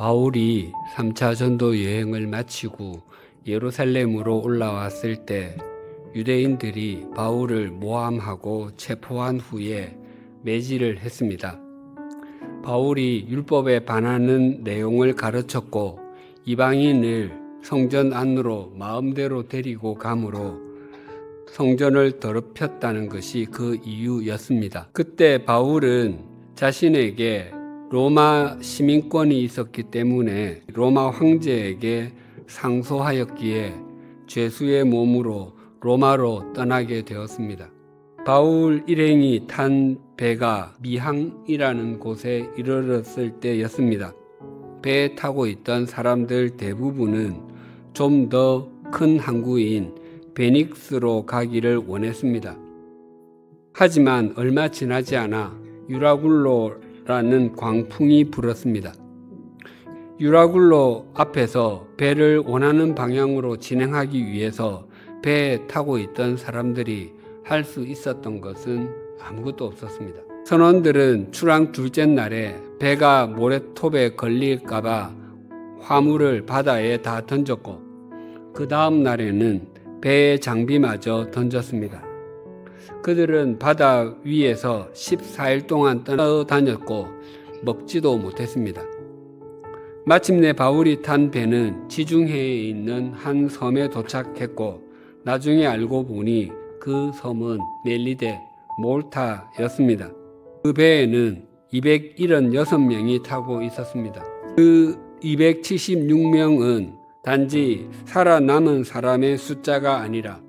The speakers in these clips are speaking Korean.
바울이 3차 전도 여행을 마치고 예루살렘으로 올라왔을 때 유대인들이 바울을 모함하고 체포한 후에 매질을 했습니다. 바울이 율법에 반하는 내용을 가르쳤고 이방인을 성전 안으로 마음대로 데리고 가므로 성전을 더럽혔다는 것이 그 이유였습니다. 그때 바울은 자신에게 로마 시민권이 있었기 때문에 로마 황제에게 상소하였기에 죄수의 몸으로 로마로 떠나게 되었습니다. 바울 일행이 탄 배가 미항이라는 곳에 이르렀을 때였습니다. 배에 타고 있던 사람들 대부분은 좀 더 큰 항구인 베닉스로 가기를 원했습니다. 하지만 얼마 지나지 않아 유라굴로라는 광풍이 불었습니다. 유라굴로 앞에서 배를 원하는 방향으로 진행하기 위해서 배에 타고 있던 사람들이 할 수 있었던 것은 아무것도 없었습니다. 선원들은 출항 둘째 날에 배가 모래톱에 걸릴까봐 화물을 바다에 다 던졌고 그 다음 날에는 배의 장비마저 던졌습니다. 그들은 바다 위에서 14일 동안 떠다녔고 먹지도 못했습니다. 마침내 바울이 탄 배는 지중해에 있는 한 섬에 도착했고 나중에 알고 보니 그 섬은 멜리데 몰타였습니다. 그 배에는 276명이 타고 있었습니다. 그 276명은 단지 살아남은 사람의 숫자가 아니라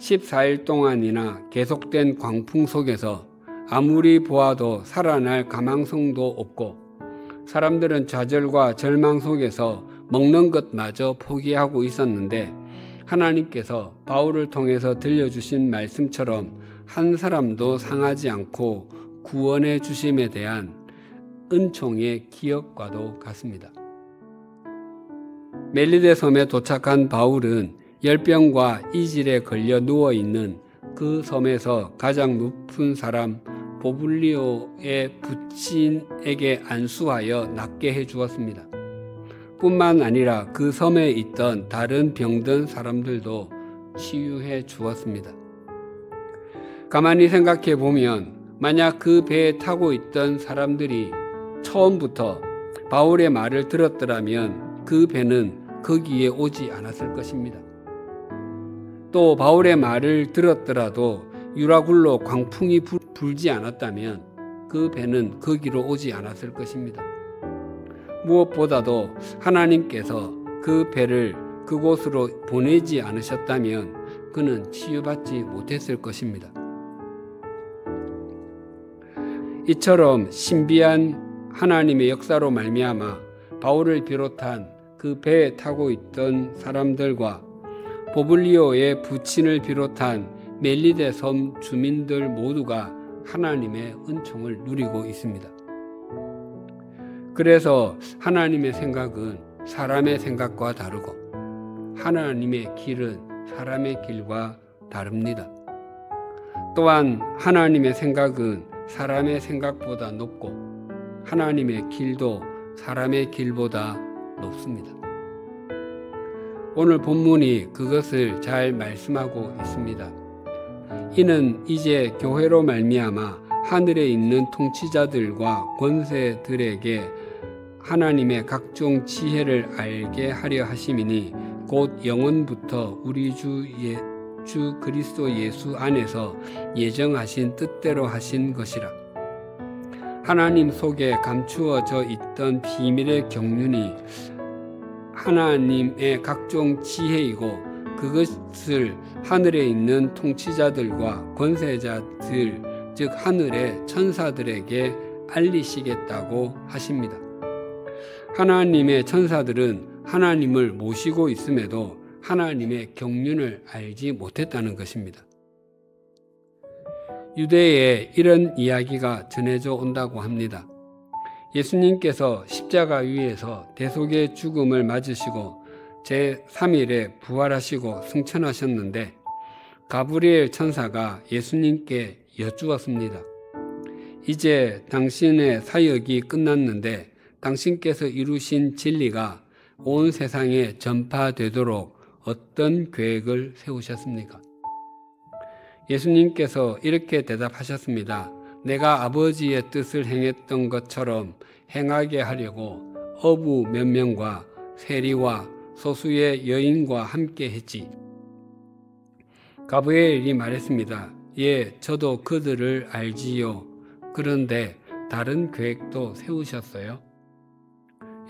14일 동안이나 계속된 광풍 속에서 아무리 보아도 살아날 가망성도 없고 사람들은 좌절과 절망 속에서 먹는 것마저 포기하고 있었는데 하나님께서 바울을 통해서 들려주신 말씀처럼 한 사람도 상하지 않고 구원해 주심에 대한 은총의 기억과도 같습니다. 멜리데 섬에 도착한 바울은 열병과 이질에 걸려 누워있는 그 섬에서 가장 높은 사람 보블리오의 부친에게 안수하여 낫게 해주었습니다. 뿐만 아니라 그 섬에 있던 다른 병든 사람들도 치유해 주었습니다. 가만히 생각해 보면 만약 그 배에 타고 있던 사람들이 처음부터 바울의 말을 들었더라면 그 배는 거기에 오지 않았을 것입니다. 또 바울의 말을 들었더라도 유라굴로 광풍이 불지 않았다면 그 배는 거기로 오지 않았을 것입니다. 무엇보다도 하나님께서 그 배를 그곳으로 보내지 않으셨다면 그는 치유받지 못했을 것입니다. 이처럼 신비한 하나님의 역사로 말미암아 바울을 비롯한 그 배에 타고 있던 사람들과 보블리오의 부친을 비롯한 멜리데 섬 주민들 모두가 하나님의 은총을 누리고 있습니다. 그래서 하나님의 생각은 사람의 생각과 다르고 하나님의 길은 사람의 길과 다릅니다. 또한 하나님의 생각은 사람의 생각보다 높고 하나님의 길도 사람의 길보다 높습니다. 오늘 본문이 그것을 잘 말씀하고 있습니다. 이는 이제 교회로 말미암아 하늘에 있는 통치자들과 권세들에게 하나님의 각종 지혜를 알게 하려 하심이니 곧 영원부터 우리 주 그리스도 예수 안에서 예정하신 뜻대로 하신 것이라. 하나님 속에 감추어져 있던 비밀의 경륜이 하나님의 각종 지혜이고 그것을 하늘에 있는 통치자들과 권세자들 즉 하늘의 천사들에게 알리시겠다고 하십니다. 하나님의 천사들은 하나님을 모시고 있음에도 하나님의 경륜을 알지 못했다는 것입니다. 유대에 이런 이야기가 전해져 온다고 합니다. 예수님께서 십자가 위에서 대속의 죽음을 맞으시고 제3일에 부활하시고 승천하셨는데 가브리엘 천사가 예수님께 여쭈었습니다. 이제 당신의 사역이 끝났는데 당신께서 이루신 진리가 온 세상에 전파되도록 어떤 계획을 세우셨습니까? 예수님께서 이렇게 대답하셨습니다. 내가 아버지의 뜻을 행했던 것처럼 행하게 하려고 어부 몇 명과 세리와 소수의 여인과 함께 했지. 가브리엘이 말했습니다. 예, 저도 그들을 알지요. 그런데 다른 계획도 세우셨어요?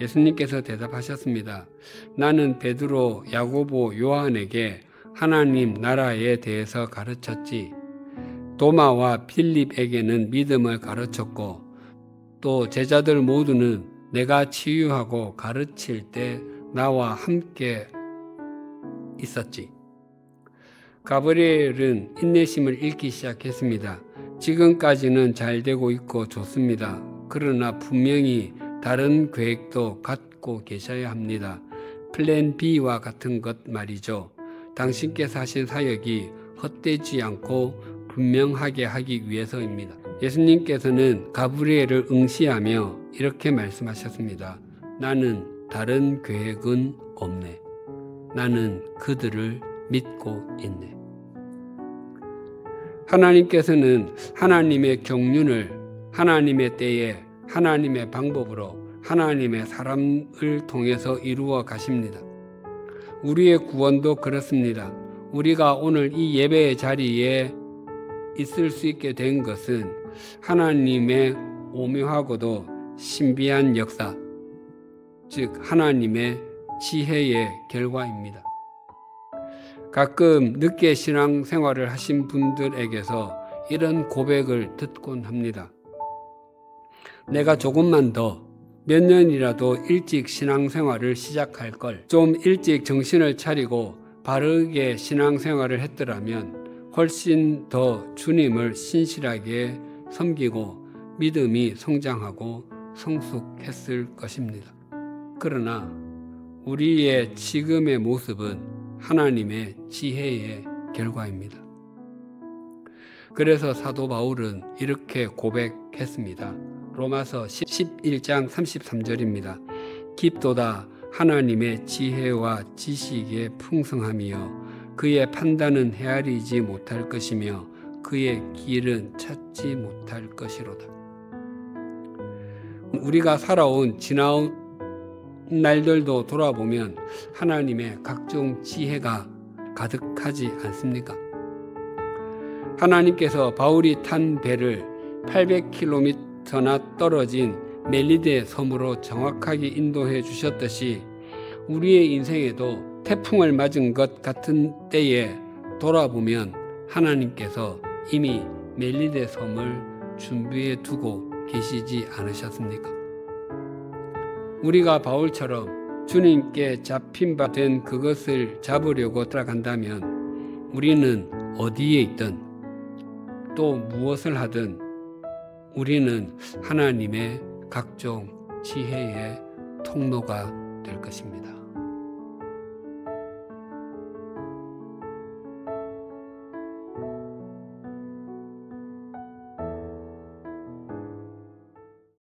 예수님께서 대답하셨습니다. 나는 베드로, 야고보, 요한에게 하나님 나라에 대해서 가르쳤지. 도마와 필립에게는 믿음을 가르쳤고 또 제자들 모두는 내가 치유하고 가르칠 때 나와 함께 있었지. 가브리엘은 인내심을 잃기 시작했습니다. 지금까지는 잘 되고 있고 좋습니다. 그러나 분명히 다른 계획도 갖고 계셔야 합니다. 플랜 B와 같은 것 말이죠. 당신께서 하신 사역이 헛되지 않고 분명하게 하기 위해서입니다. 예수님께서는 가브리엘을 응시하며 이렇게 말씀하셨습니다. 나는 다른 계획은 없네. 나는 그들을 믿고 있네. 하나님께서는 하나님의 경륜을 하나님의 때에 하나님의 방법으로 하나님의 사람을 통해서 이루어 가십니다. 우리의 구원도 그렇습니다. 우리가 오늘 이 예배의 자리에 있을 수 있게 된 것은 하나님의 오묘하고도 신비한 역사, 즉 하나님의 지혜의 결과입니다. 가끔 늦게 신앙생활을 하신 분들에게서 이런 고백을 듣곤 합니다. 내가 조금만 더 몇 년이라도 일찍 신앙생활을 시작할 걸, 좀 일찍 정신을 차리고 바르게 신앙생활을 했더라면 훨씬 더 주님을 신실하게 섬기고 믿음이 성장하고 성숙했을 것입니다. 그러나 우리의 지금의 모습은 하나님의 지혜의 결과입니다. 그래서 사도 바울은 이렇게 고백했습니다. 로마서 11장 33절입니다. 깊도다 하나님의 지혜와 지식의 풍성함이여 그의 판단은 헤아리지 못할 것이며 그의 길은 찾지 못할 것이로다. 우리가 살아온 지나온 날들도 돌아보면 하나님의 각종 지혜가 가득하지 않습니까? 하나님께서 바울이 탄 배를 800km나 떨어진 멜리데 섬으로 정확하게 인도해 주셨듯이 우리의 인생에도 태풍을 맞은 것 같은 때에 돌아보면 하나님께서 이미 멜리데 섬을 준비해 두고 계시지 않으셨습니까? 우리가 바울처럼 주님께 잡힌 바 된 그것을 잡으려고 따라간다면 우리는 어디에 있든 또 무엇을 하든 우리는 하나님의 각종 지혜의 통로가 될 것입니다.